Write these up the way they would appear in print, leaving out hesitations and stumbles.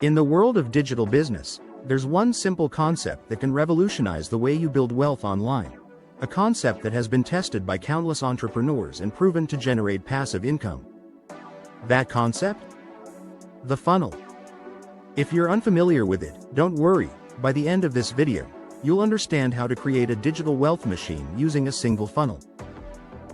In the world of digital business, there's one simple concept that can revolutionize the way you build wealth online. A concept that has been tested by countless entrepreneurs and proven to generate passive income. That concept? The funnel. If you're unfamiliar with it, don't worry. By the end of this video, you'll understand how to create a digital wealth machine using a single funnel.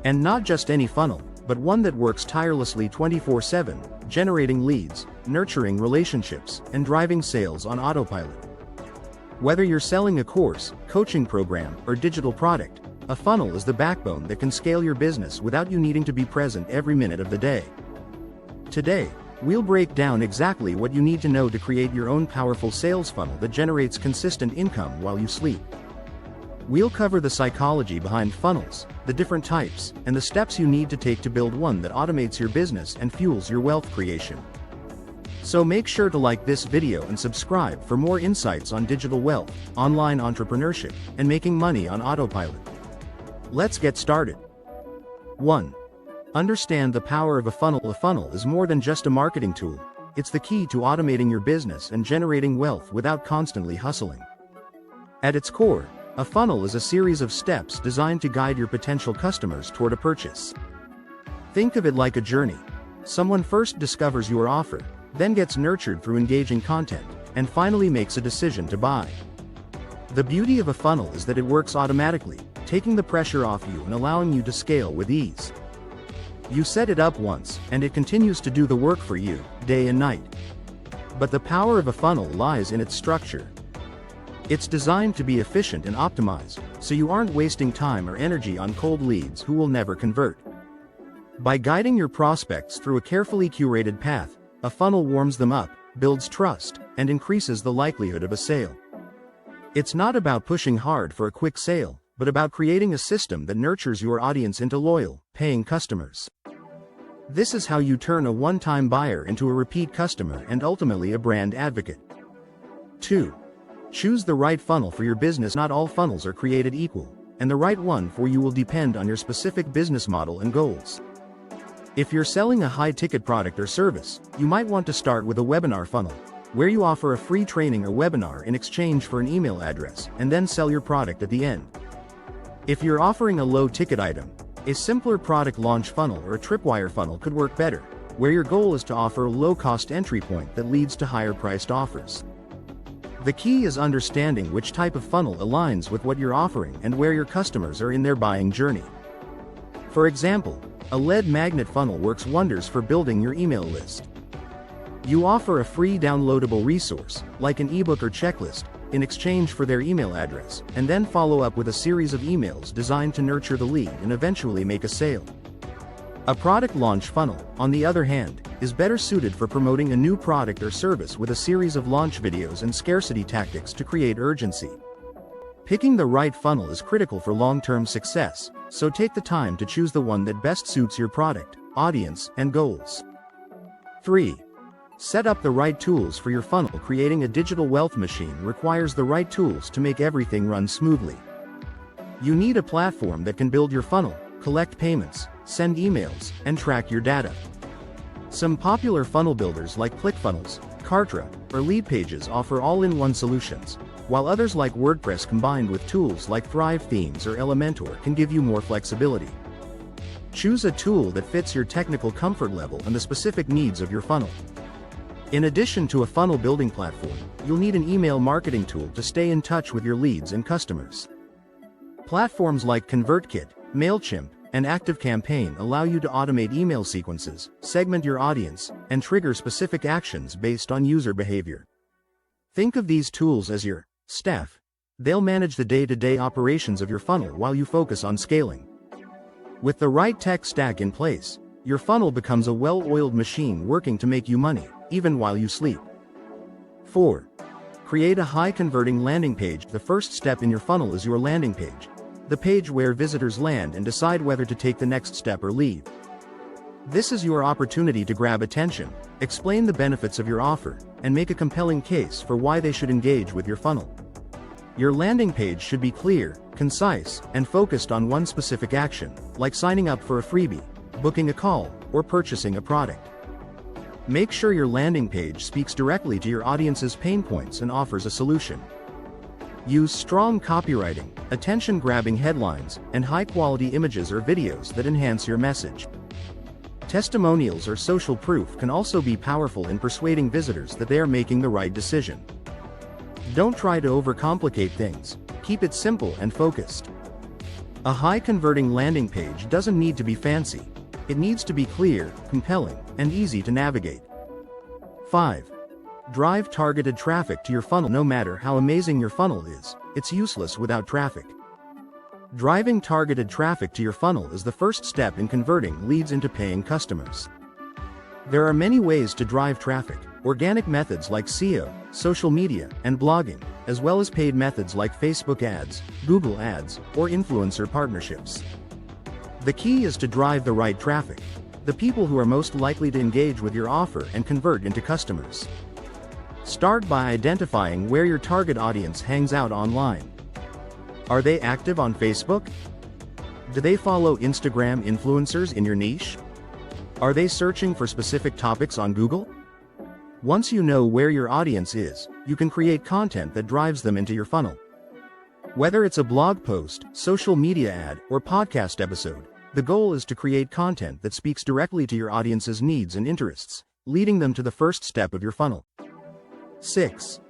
And not just any funnel, but one that works tirelessly 24/7, generating leads, nurturing relationships, and driving sales on autopilot. Whether you're selling a course, coaching program, or digital product, a funnel is the backbone that can scale your business without you needing to be present every minute of the day. Today, we'll break down exactly what you need to know to create your own powerful sales funnel that generates consistent income while you sleep. We'll cover the psychology behind funnels, the different types, and the steps you need to take to build one that automates your business and fuels your wealth creation. So make sure to like this video and subscribe for more insights on digital wealth, online entrepreneurship, and making money on autopilot. Let's get started. 1. Understand the power of a funnel. A funnel is more than just a marketing tool. It's the key to automating your business and generating wealth without constantly hustling. At its core, a funnel is a series of steps designed to guide your potential customers toward a purchase. Think of it like a journey. Someone first discovers your offer, then gets nurtured through engaging content, and finally makes a decision to buy. The beauty of a funnel is that it works automatically, taking the pressure off you and allowing you to scale with ease. You set it up once, and it continues to do the work for you, day and night. But the power of a funnel lies in its structure. It's designed to be efficient and optimized, so you aren't wasting time or energy on cold leads who will never convert. By guiding your prospects through a carefully curated path, a funnel warms them up, builds trust, and increases the likelihood of a sale. It's not about pushing hard for a quick sale, but about creating a system that nurtures your audience into loyal, paying customers. This is how you turn a one-time buyer into a repeat customer and ultimately a brand advocate. 2. Choose the right funnel for your business. Not all funnels are created equal, and the right one for you will depend on your specific business model and goals. If you're selling a high-ticket product or service, you might want to start with a webinar funnel, where you offer a free training or webinar in exchange for an email address, and then sell your product at the end. If you're offering a low-ticket item, a simpler product launch funnel or a tripwire funnel could work better, where your goal is to offer a low-cost entry point that leads to higher-priced offers. The key is understanding which type of funnel aligns with what you're offering and where your customers are in their buying journey. For example, a lead magnet funnel works wonders for building your email list. You offer a free downloadable resource, like an ebook or checklist, in exchange for their email address, and then follow up with a series of emails designed to nurture the lead and eventually make a sale. A product launch funnel, on the other hand, is better suited for promoting a new product or service with a series of launch videos and scarcity tactics to create urgency. Picking the right funnel is critical for long-term success, so take the time to choose the one that best suits your product, audience, and goals. 3. Set up the right tools for your funnel. Creating a digital wealth machine requires the right tools to make everything run smoothly. You need a platform that can build your funnel, collect payments, send emails, and track your data. Some popular funnel builders like ClickFunnels, Kartra, or Leadpages offer all-in-one solutions, while others like WordPress combined with tools like Thrive Themes or Elementor can give you more flexibility. Choose a tool that fits your technical comfort level and the specific needs of your funnel. In addition to a funnel building platform, you'll need an email marketing tool to stay in touch with your leads and customers. Platforms like ConvertKit, MailChimp, and ActiveCampaign allow you to automate email sequences, segment your audience, and trigger specific actions based on user behavior. Think of these tools as your staff. They'll manage the day-to-day operations of your funnel while you focus on scaling. With the right tech stack in place, your funnel becomes a well-oiled machine working to make you money, even while you sleep. 4. Create a high-converting landing page. The first step in your funnel is your landing page, the page where visitors land and decide whether to take the next step or leave. This is your opportunity to grab attention, explain the benefits of your offer, and make a compelling case for why they should engage with your funnel. Your landing page should be clear, concise, and focused on one specific action, like signing up for a freebie, booking a call, or purchasing a product. Make sure your landing page speaks directly to your audience's pain points and offers a solution. Use strong copywriting, attention-grabbing headlines, and high-quality images or videos that enhance your message. Testimonials or social proof can also be powerful in persuading visitors that they are making the right decision. Don't try to overcomplicate things. Keep it simple and focused. A high-converting landing page doesn't need to be fancy. It needs to be clear, compelling, and easy to navigate. 5. Drive targeted traffic to your funnel. No matter how amazing your funnel is, it's useless without traffic. Driving targeted traffic to your funnel is the first step in converting leads into paying customers. There are many ways to drive traffic: organic methods like SEO, social media, and blogging, as well as paid methods like Facebook ads, Google ads, or influencer partnerships. The key is to drive the right traffic, the people who are most likely to engage with your offer and convert into customers. Start by identifying where your target audience hangs out online. Are they active on Facebook? Do they follow Instagram influencers in your niche? Are they searching for specific topics on Google? Once you know where your audience is, you can create content that drives them into your funnel. Whether it's a blog post, social media ad, or podcast episode, the goal is to create content that speaks directly to your audience's needs and interests, leading them to the first step of your funnel. 6.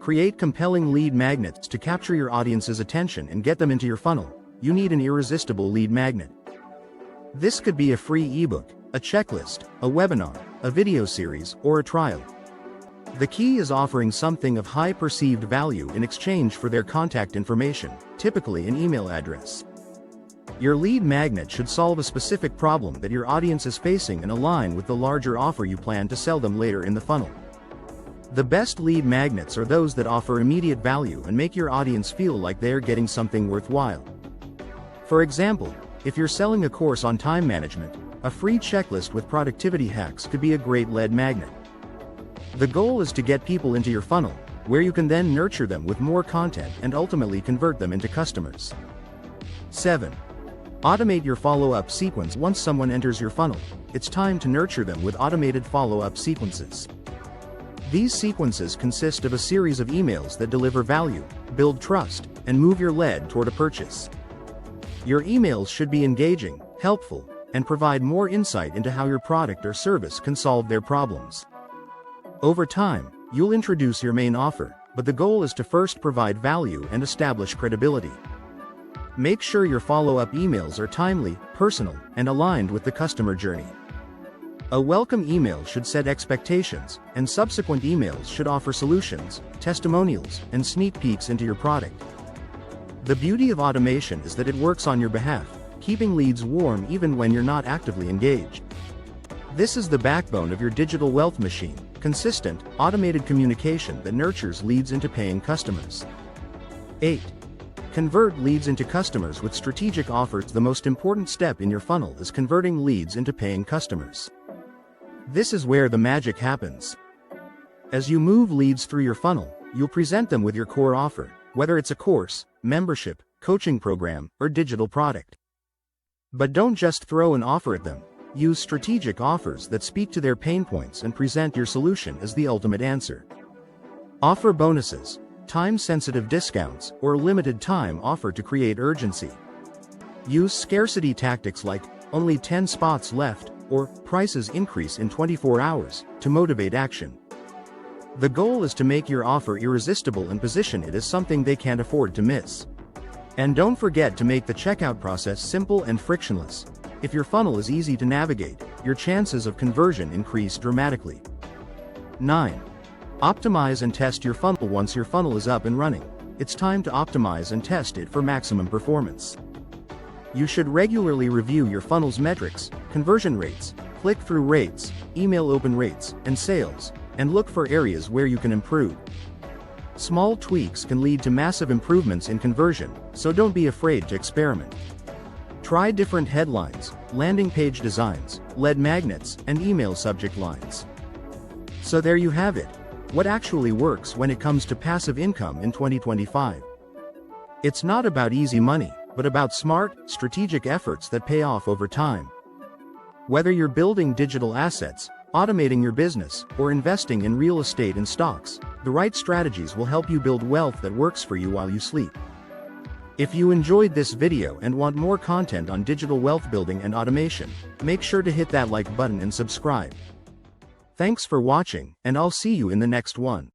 Create compelling lead magnets to capture your audience's attention and get them into your funnel. You need an irresistible lead magnet. This could be a free ebook, a checklist, a webinar, a video series, or a trial. The key is offering something of high perceived value in exchange for their contact information, typically an email address. Your lead magnet should solve a specific problem that your audience is facing and align with the larger offer you plan to sell them later in the funnel. The best lead magnets are those that offer immediate value and make your audience feel like they're getting something worthwhile. For example, if you're selling a course on time management, a free checklist with productivity hacks could be a great lead magnet. The goal is to get people into your funnel, where you can then nurture them with more content and ultimately convert them into customers. 7. Automate your follow-up sequence. Once someone enters your funnel, it's time to nurture them with automated follow-up sequences. These sequences consist of a series of emails that deliver value, build trust, and move your lead toward a purchase. Your emails should be engaging, helpful, and provide more insight into how your product or service can solve their problems. Over time, you'll introduce your main offer, but the goal is to first provide value and establish credibility. Make sure your follow-up emails are timely, personal, and aligned with the customer journey. A welcome email should set expectations, and subsequent emails should offer solutions, testimonials, and sneak peeks into your product. The beauty of automation is that it works on your behalf, keeping leads warm even when you're not actively engaged. This is the backbone of your digital wealth machine: consistent, automated communication that nurtures leads into paying customers. 8. Convert leads into customers with strategic offers. The most important step in your funnel is converting leads into paying customers. This is where the magic happens. As you move leads through your funnel, you'll present them with your core offer, whether it's a course, membership, coaching program, or digital product. But don't just throw an offer at them. Use strategic offers that speak to their pain points and present your solution as the ultimate answer. Offer bonuses, time-sensitive discounts, or limited time offer to create urgency. Use scarcity tactics like only 10 spots left or prices increase in 24 hours to motivate action. The goal is to make your offer irresistible and position it as something they can't afford to miss. And don't forget to make the checkout process simple and frictionless. If your funnel is easy to navigate, your chances of conversion increase dramatically. 9. Optimize and test your funnel. Once your funnel is up and running, it's time to optimize and test it for maximum performance. You should regularly review your funnel's metrics, conversion rates, click-through rates, email open rates, and sales, and look for areas where you can improve. Small tweaks can lead to massive improvements in conversion, so don't be afraid to experiment. Try different headlines, landing page designs, lead magnets, and email subject lines. So there you have it. What actually works when it comes to passive income in 2025? It's not about easy money, but about smart, strategic efforts that pay off over time. Whether you're building digital assets, automating your business, or investing in real estate and stocks, the right strategies will help you build wealth that works for you while you sleep. If you enjoyed this video and want more content on digital wealth building and automation, make sure to hit that like button and subscribe. Thanks for watching, and I'll see you in the next one.